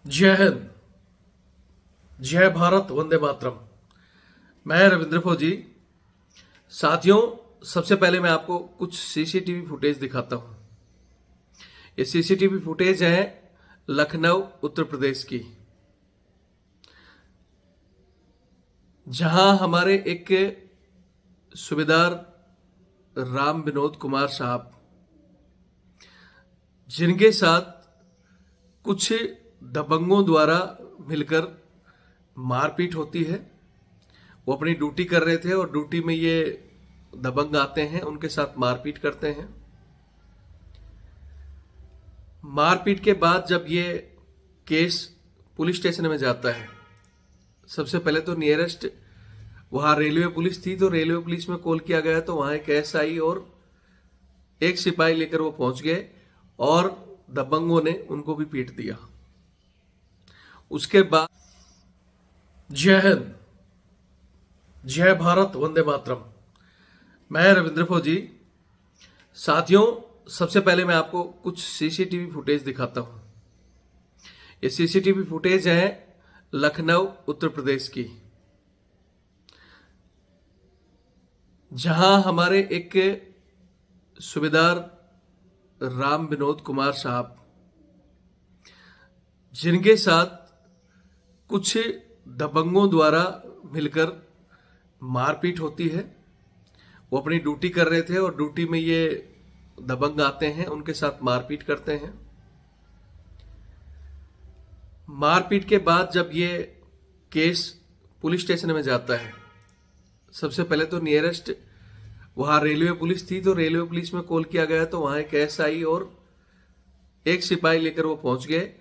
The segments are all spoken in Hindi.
जय हिंद। जय भारत। वंदे मातरम। मैं रविंद्र फौजी। साथियों, सबसे पहले मैं आपको कुछ सीसीटीवी फुटेज दिखाता हूं। ये सीसीटीवी फुटेज है लखनऊ उत्तर प्रदेश की, जहां हमारे एक सूबेदार राम विनोद कुमार साहब, जिनके साथ कुछ दबंगों द्वारा मिलकर मारपीट होती है। वो अपनी ड्यूटी कर रहे थे और ड्यूटी में ये दबंग आते हैं, उनके साथ मारपीट करते हैं। मारपीट के बाद जब ये केस पुलिस स्टेशन में जाता है, सबसे पहले तो नियरेस्ट वहां रेलवे पुलिस थी, तो रेलवे पुलिस में कॉल किया गया, तो वहां एक एसआई और एक सिपाही लेकर वो पहुंच गए और दबंगों ने उनको भी पीट दिया। उसके बाद जय हिंद। जय भारत। वंदे मातरम। मैं रविंद्र फौजी। साथियों, सबसे पहले मैं आपको कुछ सीसीटीवी फुटेज दिखाता हूं। ये सीसीटीवी फुटेज है लखनऊ उत्तर प्रदेश की, जहां हमारे एक सूबेदार राम विनोद कुमार साहब, जिनके साथ कुछ दबंगों द्वारा मिलकर मारपीट होती है। वो अपनी ड्यूटी कर रहे थे और ड्यूटी में ये दबंग आते हैं, उनके साथ मारपीट करते हैं। मारपीट के बाद जब ये केस पुलिस स्टेशन में जाता है, सबसे पहले तो नियरेस्ट वहां रेलवे पुलिस थी, तो रेलवे पुलिस में कॉल किया गया, तो वहां एक एसआई और एक सिपाही लेकर वो पहुंच गए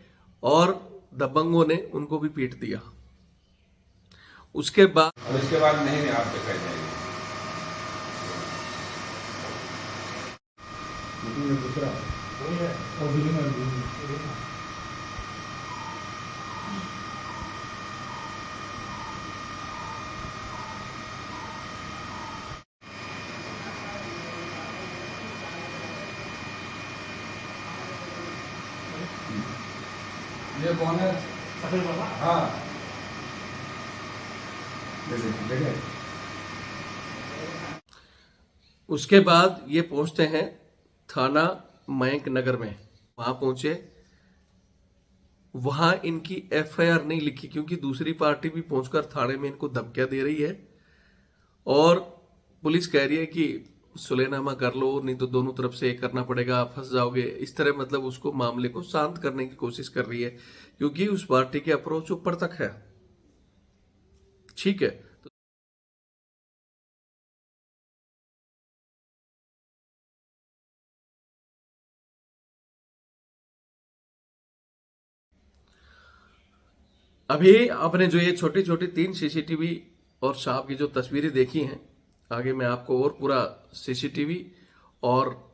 और दबंगों ने उनको भी पीट दिया। उसके बाद नहीं आप दिखाई जाएगी। दूसरा और ये कौन है? हाँ, देखे। उसके बाद ये पहुंचते हैं थाना मयंक नगर में। वहां पहुंचे, वहां इनकी एफआईआर नहीं लिखी, क्योंकि दूसरी पार्टी भी पहुंचकर थाने में इनको धमकियां दे रही है और पुलिस कह रही है कि सुलेनामा कर लो, नहीं तो दोनों तरफ से ये करना पड़ेगा, आप फंस जाओगे। इस तरह मतलब उसको मामले को शांत करने की कोशिश कर रही है, क्योंकि उस पार्टी की अप्रोच ऊपर तक है। ठीक है। अभी आपने जो ये छोटी छोटी 3 सीसीटीवी और साहब की जो तस्वीरें देखी हैं, आगे मैं आपको और पूरा सीसीटीवी और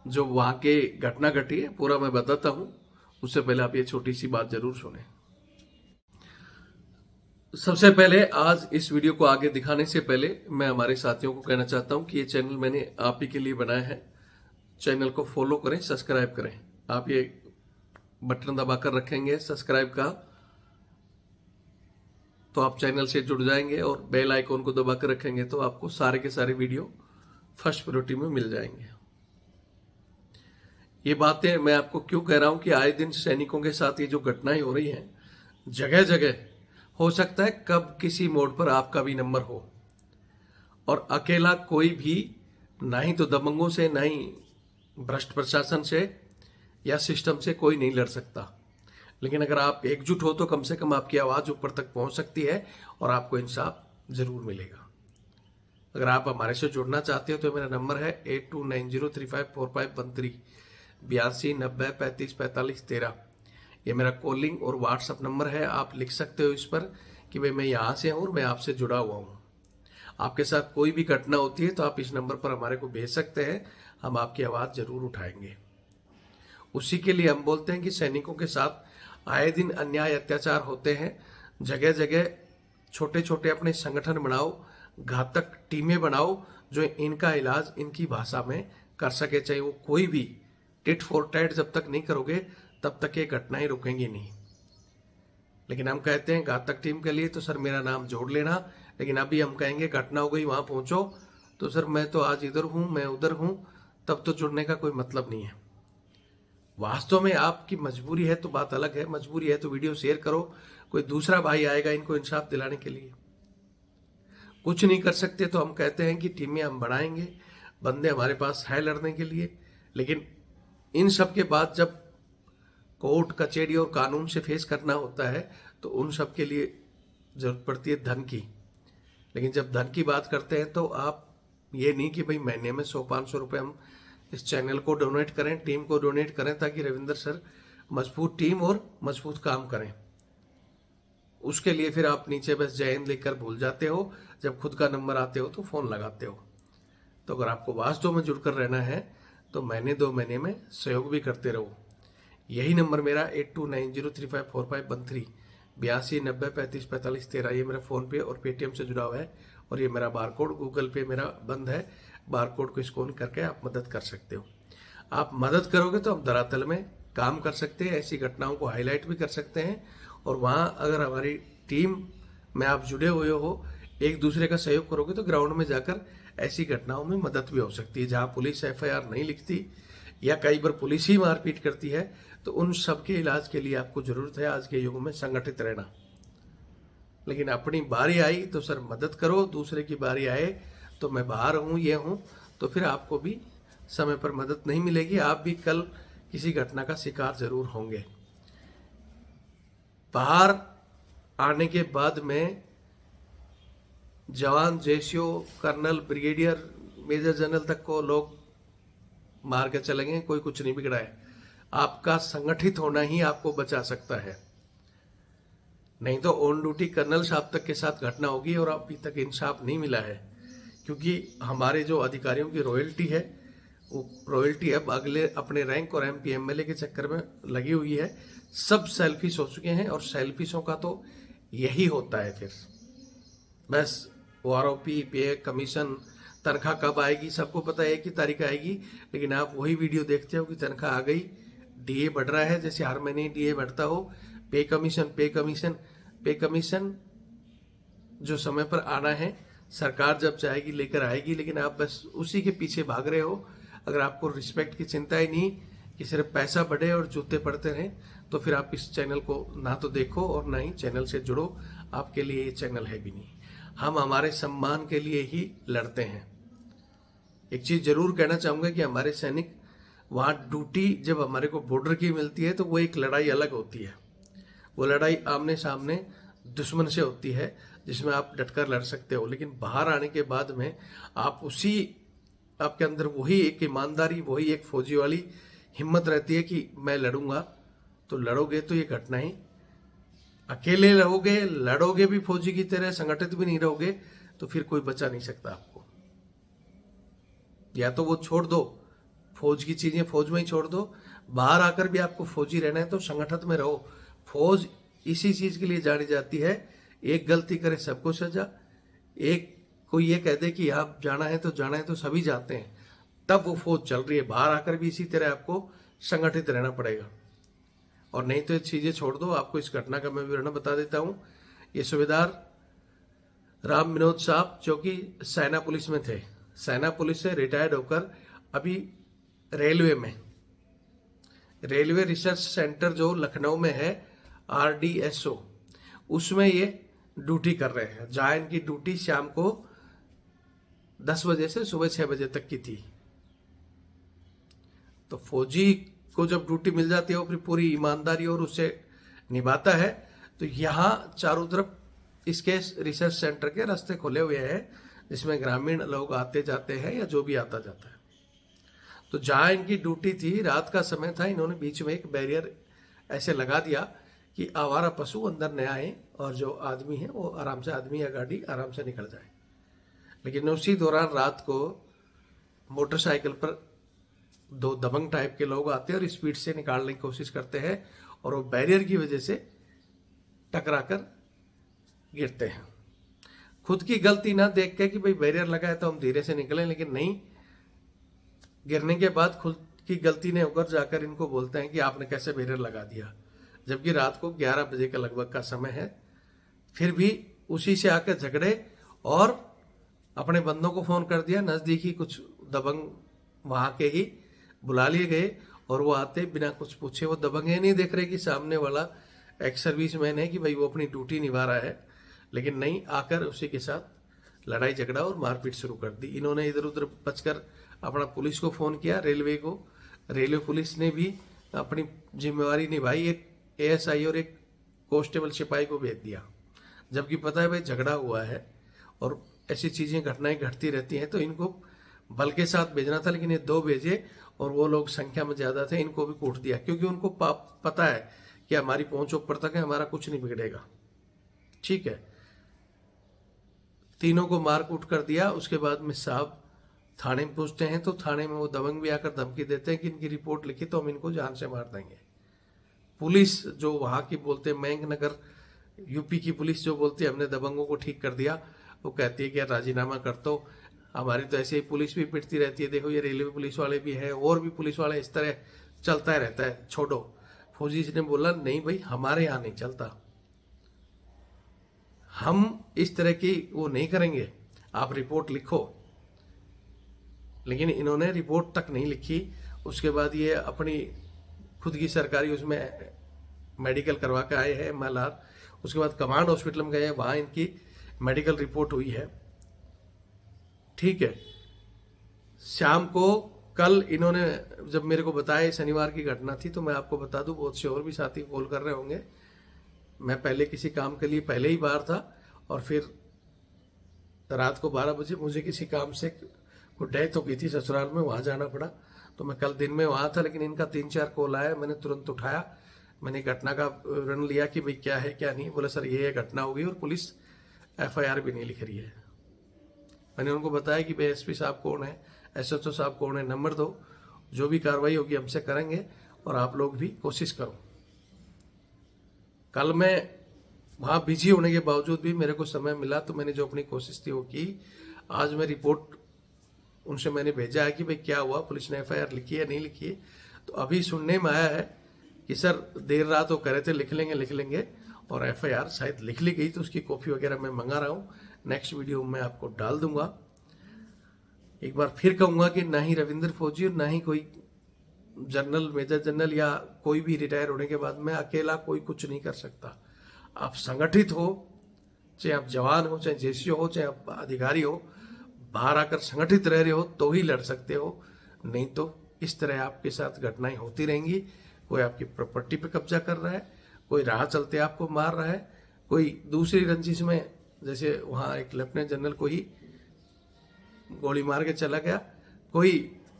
जो वहां के घटना घटी है पूरा मैं बताता हूं। उससे पहले आप ये छोटी सी बात जरूर सुने। सबसे पहले आज इस वीडियो को आगे दिखाने से पहले मैं हमारे साथियों को कहना चाहता हूं कि ये चैनल मैंने आप ही के लिए बनाया है। चैनल को फॉलो करें, सब्सक्राइब करें। आप ये बटन दबाकर रखेंगे सब्सक्राइब का, तो आप चैनल से जुड़ जाएंगे, और बेल आइकॉन को दबाकर रखेंगे तो आपको सारे के सारे वीडियो फर्स्ट प्रायोरिटी में मिल जाएंगे। ये बातें मैं आपको क्यों कह रहा हूं कि आए दिन सैनिकों के साथ ये जो घटनाएं हो रही हैं जगह जगह, हो सकता है कब किसी मोड़ पर आपका भी नंबर हो, और अकेला कोई भी, ना ही तो दबंगों से, ना ही भ्रष्ट प्रशासन से या सिस्टम से कोई नहीं लड़ सकता। लेकिन अगर आप एकजुट हो तो कम से कम आपकी आवाज ऊपर तक पहुंच सकती है और आपको इंसाफ जरूर मिलेगा। अगर आप हमारे से जुड़ना चाहते हो तो मेरा नंबर है 8290354513 8290354513। ये मेरा कॉलिंग और व्हाट्सएप नंबर है। आप लिख सकते हो इस पर कि भाई मैं यहाँ से हूँ और मैं आपसे जुड़ा हुआ हूँ। आपके साथ कोई भी घटना होती है तो आप इस नंबर पर हमारे को भेज सकते हैं, हम आपकी आवाज़ जरूर उठाएंगे। उसी के लिए हम बोलते हैं कि सैनिकों के साथ आए दिन अन्याय अत्याचार होते हैं। जगह जगह छोटे छोटे अपने संगठन बनाओ, घातक टीमें बनाओ, जो इनका इलाज इनकी भाषा में कर सके, चाहे वो कोई भी टिट फॉर टैट जब तक नहीं करोगे तब तक ये घटनाएं रुकेंगी नहीं। लेकिन हम कहते हैं घातक टीम के लिए तो सर मेरा नाम जोड़ लेना, लेकिन अभी हम कहेंगे घटना हो गई वहां पहुंचो तो सर मैं तो आज इधर हूं, मैं उधर हूं, तब तो जुड़ने का कोई मतलब नहीं है। वास्तव में आपकी मजबूरी है तो बात अलग है, मजबूरी है तो वीडियो शेयर करो, कोई दूसरा भाई आएगा इनको इंसाफ दिलाने के लिए। कुछ नहीं कर सकते तो हम कहते हैं कि टीमें हम बढ़ाएंगे, बंदे हमारे पास है लड़ने के लिए, लेकिन इन सब के बाद जब कोर्ट कचहरी और कानून से फेस करना होता है तो उन सब के लिए जरूरत पड़ती है धन की। लेकिन जब धन की बात करते हैं तो आप ये नहीं कि भाई महीने में 100-500 रुपए हम इस चैनल को डोनेट करें, टीम को डोनेट करें, ताकि रविंद्र सर मजबूत टीम और मजबूत काम करें। उसके लिए फिर आप नीचे बस जय हिंद लिखकर भूल जाते हो, जब खुद का नंबर आते हो तो फोन लगाते हो। तो अगर आपको वास्तव में जुड़कर रहना है तो महीने 2 महीने में सहयोग भी करते रहो। यही नंबर मेरा 8290354513 8290354513, ये मेरा फोन पे और पेटीएम से जुड़ा हुआ है, और ये मेरा बारकोड गूगल पे मेरा बंद है, बारकोड को स्कैन करके आप मदद कर सकते हो। आप मदद करोगे तो हम धरातल में काम कर सकते हैं, ऐसी घटनाओं को हाईलाइट भी कर सकते हैं, और वहां अगर हमारी टीम में आप जुड़े हुए हो, एक दूसरे का सहयोग करोगे तो ग्राउंड में जाकर ऐसी घटनाओं में मदद भी हो सकती है। जहां पुलिस एफआईआर नहीं लिखती या कई बार पुलिस ही मारपीट करती है, तो उन सब के इलाज के लिए आपको जरूरत है आज के युग में संगठित रहना। लेकिन अपनी बारी आई तो सर मदद करो, दूसरे की बारी आए तो मैं बाहर हूं, ये हूं, तो फिर आपको भी समय पर मदद नहीं मिलेगी, आप भी कल किसी घटना का शिकार जरूर होंगे। बाहर आने के बाद में जवान, JCO, colonel, brigadier, major general तक को लोग मार के चले गए, कोई कुछ नहीं बिगड़ा है। आपका संगठित होना ही आपको बचा सकता है, नहीं तो ऑन ड्यूटी कर्नल साहब तक के साथ घटना होगी और अभी तक इंसाफ नहीं मिला है। क्योंकि हमारे जो अधिकारियों की रॉयल्टी है, वो रॉयल्टी अब अगले अपने रैंक और एमपी एमएलए के चक्कर में लगी हुई है। सब सेल्फिश हो चुके हैं, और सेल्फिशों का तो यही होता है। फिर बस वो आरोपी, पे, कमीशन, तनख्वाह कब आएगी सबको पता है, 1 ही तारीख आएगी, लेकिन आप वही वीडियो देखते हो कि तनख्वाह आ गई, डीए बढ़ रहा है, जैसे हर महीने डीए बढ़ता हो, पे कमीशन जो समय पर आना है सरकार जब चाहेगी लेकर आएगी, लेकिन आप बस उसी के पीछे भाग रहे हो। अगर आपको रिस्पेक्ट की चिंता ही नहीं कि सिर्फ पैसा बढ़े और जूते पड़ते रहें, तो फिर आप इस चैनल को ना तो देखो और ना ही चैनल से जुड़ो, आपके लिए ये चैनल है भी नहीं। हम हमारे सम्मान के लिए ही लड़ते हैं। एक चीज जरूर कहना चाहूंगा कि हमारे सैनिक वहां ड्यूटी जब हमारे को बॉर्डर की मिलती है तो वो एक लड़ाई अलग होती है। वो लड़ाई आमने सामने दुश्मन से होती है, जिसमें आप डटकर लड़ सकते हो। लेकिन बाहर आने के बाद में आप आपके अंदर वही एक ईमानदारी, वही एक फौजी वाली हिम्मत रहती है कि मैं लड़ूंगा। तो लड़ोगे तो ये घटनाएं, अकेले रहोगे, लड़ोगे भी फौजी की तरह, संगठित भी नहीं रहोगे, तो फिर कोई बचा नहीं सकता आपको। या तो वो छोड़ दो, फौज की चीजें फौज में ही छोड़ दो, बाहर आकर भी आपको फौजी रहना है तो संगठित में रहो। फौज इसी चीज के लिए जानी जाती है, एक गलती करे सबको सजा, एक कोई ये कह दे कि आप जाना है तो सभी जाते हैं, तब वो फौज चल रही है। बाहर आकर भी इसी तरह आपको संगठित रहना पड़ेगा, और नहीं तो ये चीजें छोड़ दो। आपको इस घटना का मैं विवरण बता देता हूं। ये सूबेदार राम विनोद साहब जो कि सेना पुलिस में थे, सेना पुलिस से रिटायर्ड होकर अभी रेलवे रिसर्च सेंटर जो लखनऊ में है, RDSO, उसमें ये ड्यूटी कर रहे हैं। जहां इनकी ड्यूटी शाम को 10 बजे से सुबह 6 बजे तक की थी। तो फौजी को जब ड्यूटी मिल जाती है वो अपनी पूरी ईमानदारी और उससे निभाता है। तो यहाँ चारों तरफ इसके रिसर्च सेंटर के रास्ते खुले हुए हैं, जिसमें ग्रामीण लोग आते जाते हैं या जो भी आता जाता है। तो जहां इनकी ड्यूटी थी, रात का समय था, इन्होंने बीच में एक बैरियर ऐसे लगा दिया कि आवारा पशु अंदर न आए और जो आदमी है वो आराम से, आदमी या गाड़ी आराम से निकल जाए। लेकिन उसी दौरान रात को मोटरसाइकिल पर 2 दबंग टाइप के लोग आते हैं और स्पीड से निकालने की कोशिश करते हैं, और वो बैरियर की वजह से टकराकर गिरते हैं। खुद की गलती ना देख के कि भाई बैरियर लगा है तो हम धीरे से निकलें, लेकिन नहीं, गिरने के बाद खुद की गलती ने होकर जाकर इनको बोलते हैं कि आपने कैसे बैरियर लगा दिया, जबकि रात को 11 बजे के लगभग का समय है। फिर भी उसी से आकर झगड़े और अपने बंदों को फोन कर दिया, नजदीकी कुछ दबंग वहां के ही बुला लिए गए और वो आते बिना कुछ पूछे, वो दबंग ये नहीं देख रहे कि सामने वाला एक्स सर्विसमैन है कि भाई वो अपनी ड्यूटी निभा रहा है, लेकिन नहीं, आकर उसी के साथ लड़ाई झगड़ा और मारपीट शुरू कर दी। इन्होंने इधर उधर बचकर अपना पुलिस को फोन किया, रेलवे को। रेलवे पुलिस ने भी अपनी जिम्मेवारी निभाई, एक एएसआई और एक कांस्टेबल सिपाही को भेज दिया, जबकि पता है भाई झगड़ा हुआ है और ऐसी चीजें घटनाएं घटती रहती हैं, तो इनको बल के साथ भेजना था, लेकिन ये 2 भेजे और वो लोग संख्या में ज्यादा थे, इनको भी कूट दिया, क्योंकि उनको पता है कि हमारी पहुंच ऊपर तक है, हमारा कुछ नहीं बिगड़ेगा। ठीक है, तीनों को मार कूट कर दिया। उसके बाद में साहब थाने में पूछते हैं, तो थाने में वो दबंग भी आकर धमकी देते हैं कि इनकी रिपोर्ट लिखी तो हम इनको जान से मार देंगे। पुलिस जो वहां की बोलते, मयंक नगर यूपी की पुलिस जो बोलती है हमने दबंगों को ठीक कर दिया, वो कहती है कि यार राजीनामा कर दो, हमारी तो ऐसे ही पुलिस भी पिटती रहती है, देखो ये रेलवे पुलिस वाले भी है और भी पुलिस वाले, इस तरह चलता रहता है, छोड़ो। फौजी ने बोला नहीं भाई, हमारे यहाँ नहीं चलता, हम इस तरह की वो नहीं करेंगे, आप रिपोर्ट लिखो। लेकिन इन्होंने रिपोर्ट तक नहीं लिखी। उसके बाद ये अपनी खुद की सरकारी उसमें मेडिकल करवा के आए हैं MLR। उसके बाद कमांड हॉस्पिटल में गए, वहां इनकी मेडिकल रिपोर्ट हुई है। ठीक है, शाम को कल इन्होंने जब मेरे को बताया शनिवार की घटना थी, तो मैं आपको बता दूं, बहुत से और भी साथी कॉल कर रहे होंगे, मैं पहले किसी काम के लिए पहले ही बाहर था और फिर रात को 12 बजे मुझे किसी काम से कोई डेथ हो गई थी ससुराल में, वहां जाना पड़ा, तो मैं कल दिन में वहां था। लेकिन इनका 3-4 कॉल आया, मैंने तुरंत उठाया, मैंने घटना का विवरण लिया कि भाई क्या है क्या नहीं। बोले सर ये घटना हो गई और पुलिस FIR भी नहीं लिख रही है। मैंने उनको बताया कि भाई SP साहब कौन है, SHO साहब कौन है, नंबर दो, जो भी कार्रवाई होगी हमसे करेंगे और आप लोग भी कोशिश करो। कल मैं वहां बिजी होने के बावजूद भी मेरे को समय मिला, तो मैंने जो अपनी कोशिश थी वो की। आज मैं रिपोर्ट उनसे मैंने भेजा है कि भाई क्या हुआ, पुलिस ने FIR लिखी है नहीं लिखी है। तो अभी सुनने में आया है कि सर देर रात वो कह रहे थे लिख लेंगे और FIR शायद लिख ली गई, तो उसकी कॉपी वगैरह मैं मंगा रहा हूँ, नेक्स्ट वीडियो में आपको डाल दूंगा। एक बार फिर कहूंगा कि ना ही रविंद्र फौजी और ना ही कोई जनरल, मेजर जनरल या कोई भी रिटायर होने के बाद में अकेला कोई कुछ नहीं कर सकता। आप संगठित हो, चाहे आप जवान हो, चाहे JCO हो, चाहे आप अधिकारी हो, बाहर आकर संगठित रह रहे हो तो ही लड़ सकते हो, नहीं तो इस तरह आपके साथ घटनाएं होती रहेंगी। कोई आपकी प्रॉपर्टी पे कब्जा कर रहा है, कोई राह चलते आपको मार रहा है, कोई दूसरी रंजिश में, जैसे वहां एक लेफ्टिनेंट जनरल को ही गोली मार के चला गया, कोई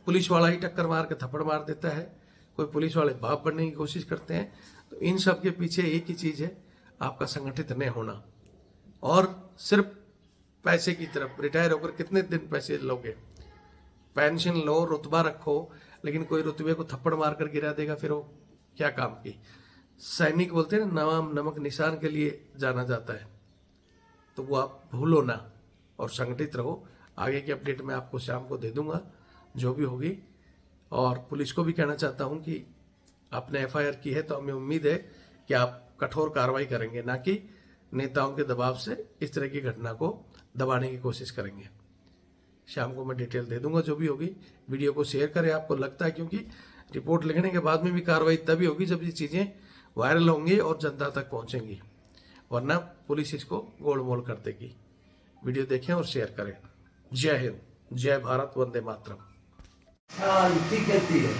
पुलिस वाला ही टक्कर मार के थप्पड़ मार देता है, कोई पुलिस वाले बाप बनने की कोशिश करते हैं। तो इन सब के पीछे एक ही चीज है, आपका संगठित नहीं होना। और सिर्फ पैसे की तरफ, रिटायर होकर कितने दिन पैसे लोगे, पेंशन लो, रुतबा रखो, लेकिन कोई रुतबे को थप्पड़ मार कर गिरा देगा, फिर वो क्या काम की। सैनिक बोलते हैं ना, नाम नमक निशान के लिए जाना जाता है, तो वो आप भूलो ना और संगठित रहो। आगे की अपडेट मैं आपको शाम को दे दूंगा जो भी होगी। और पुलिस को भी कहना चाहता हूं कि आपने FIR की है तो हमें उम्मीद है कि आप कठोर कार्रवाई करेंगे, ना कि नेताओं के दबाव से इस तरह की घटना को दबाने की कोशिश करेंगे। शाम को मैं डिटेल दे दूंगा जो भी होगी। वीडियो को शेयर करें आपको लगता है, क्योंकि रिपोर्ट लिखने के बाद में भी कार्रवाई तभी होगी जब ये चीजें वायरल होंगी और जनता तक पहुंचेंगी, वरना पुलिस इसको गोलमोल कर देगी। वीडियो देखें और शेयर करें। जय हिंद, जय भारत, वंदे मातरम। ठीक कहती है।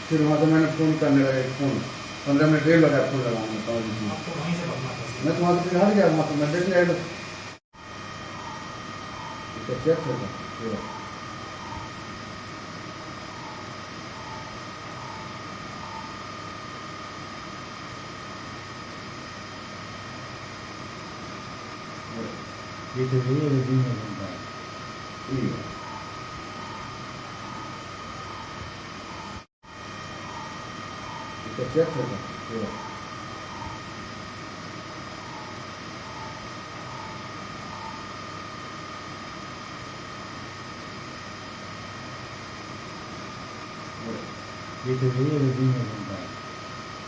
फिर वहाँ तो मैंने फोन करने लगा, फोन 15 मिनट डेढ़ लगा फोन लगाने। मैं तो वहाँ से हट गया, वहाँ तो मैं देख लिया चेक होगा। ये तो है, ये दिन में बनता है। ठीक है, चेक होगा। ये तो ये भी नहीं बनता है।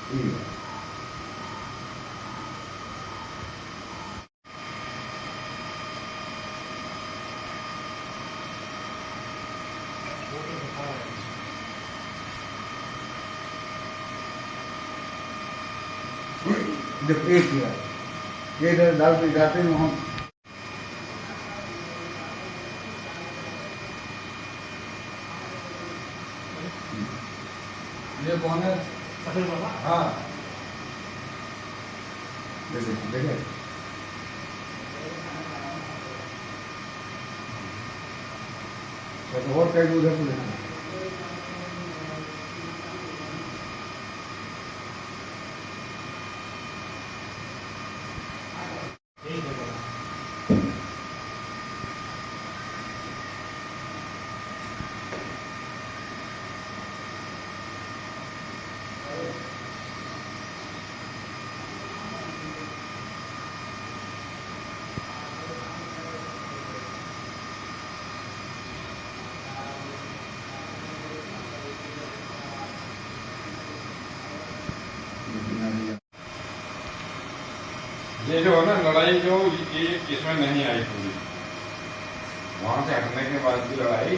ठीक है। देखो एक किया ये इधर डालते जाते हैं हम ये कौन है? हाँ देखे तो और कई उधर से लेना ये जो है ना लड़ाई जो ये इसमें नहीं आई पूरी, वहां से हटने के बाद की लड़ाई